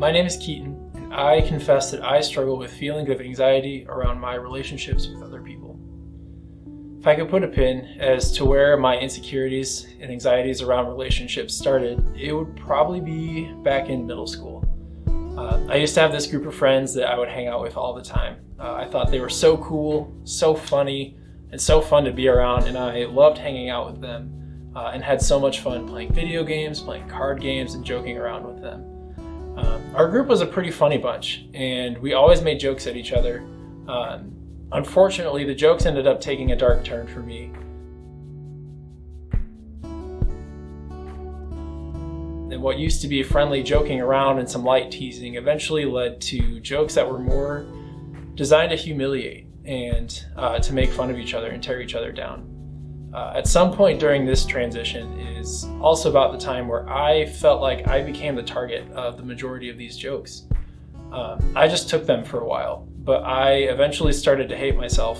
My name is Keaton, and I confess that I struggle with feelings of anxiety around my relationships with other people. If I could put a pin as to where my insecurities and anxieties around relationships started, it would probably be back in middle school. I used to have this group of friends that I would hang out with all the time. I thought they were so cool, so funny, and so fun to be around, and I loved hanging out with them and had so much fun playing video games, playing card games, and joking around with them. Our group was a pretty funny bunch, and we always made jokes at each other. Unfortunately, the jokes ended up taking a dark turn for me. And what used to be friendly joking around and some light teasing eventually led to jokes that were more designed to humiliate and to make fun of each other and tear each other down. At some point during this transition is also about the time where I felt like I became the target of the majority of these jokes. I just took them for a while, but I eventually started to hate myself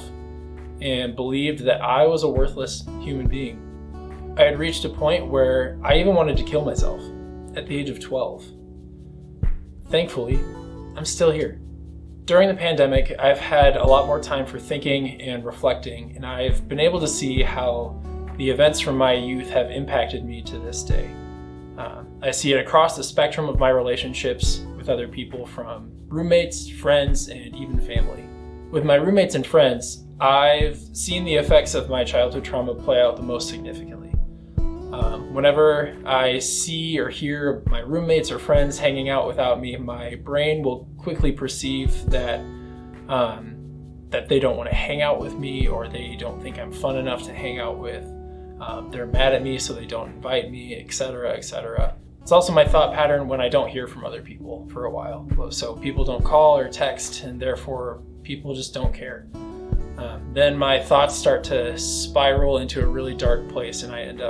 and believed that I was a worthless human being. I had reached a point where I even wanted to kill myself at the age of 12. Thankfully, I'm still here. During the pandemic, I've had a lot more time for thinking and reflecting, and I've been able to see how the events from my youth have impacted me to this day. I see it across the spectrum of my relationships with other people, from roommates, friends, and even family. With my roommates and friends, I've seen the effects of my childhood trauma play out the most significantly. Whenever I see or hear my roommates or friends hanging out without me, my brain will quickly perceive that they don't want to hang out with me, or they don't think I'm fun enough to hang out with. They're mad at me, so they don't invite me, etc., etc. It's also my thought pattern when I don't hear from other people for a while. So people don't call or text, and therefore people just don't care. Then my thoughts start to spiral into a really dark place, and I end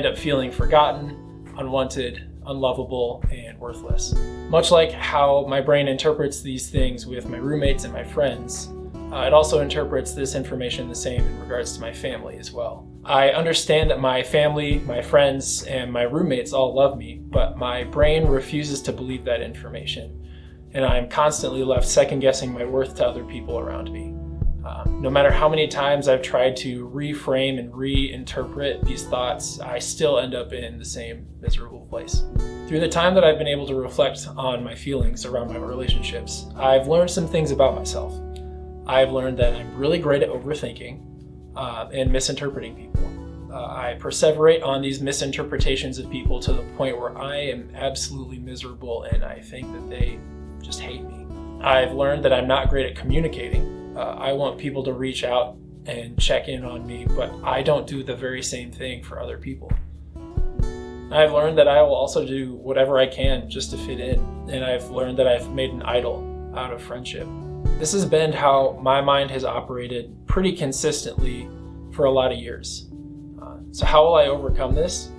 up feeling forgotten, unwanted, unlovable, and worthless. Much like how my brain interprets these things with my roommates and my friends, it also interprets this information the same in regards to my family as well. I understand that my family, my friends, and my roommates all love me, but my brain refuses to believe that information, and I'm constantly left second-guessing my worth to other people around me. No matter how many times I've tried to reframe and reinterpret these thoughts, I still end up in the same miserable place. Through the time that I've been able to reflect on my feelings around my relationships, I've learned some things about myself. I've learned that I'm really great at overthinking and misinterpreting people. I perseverate on these misinterpretations of people to the point where I am absolutely miserable and I think that they just hate me. I've learned that I'm not great at communicating. I want people to reach out and check in on me, but I don't do the very same thing for other people. I've learned that I will also do whatever I can just to fit in, and I've learned that I've made an idol out of friendship. This has been how my mind has operated pretty consistently for a lot of years. So how will I overcome this?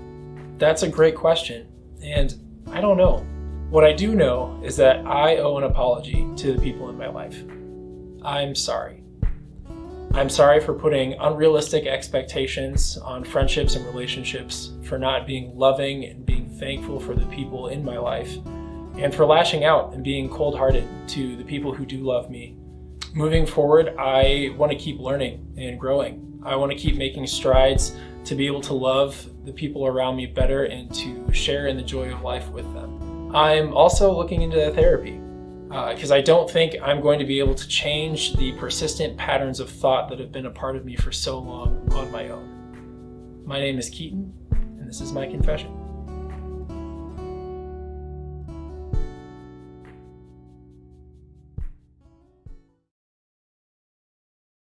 That's a great question, and I don't know. What I do know is that I owe an apology to the people in my life. I'm sorry. I'm sorry for putting unrealistic expectations on friendships and relationships, for not being loving and being thankful for the people in my life, and for lashing out and being cold-hearted to the people who do love me. Moving forward, I want to keep learning and growing. I want to keep making strides to be able to love the people around me better and to share in the joy of life with them. I'm also looking into therapy because I don't think I'm going to be able to change the persistent patterns of thought that have been a part of me for so long on my own. My name is Keaton, and this is my confession.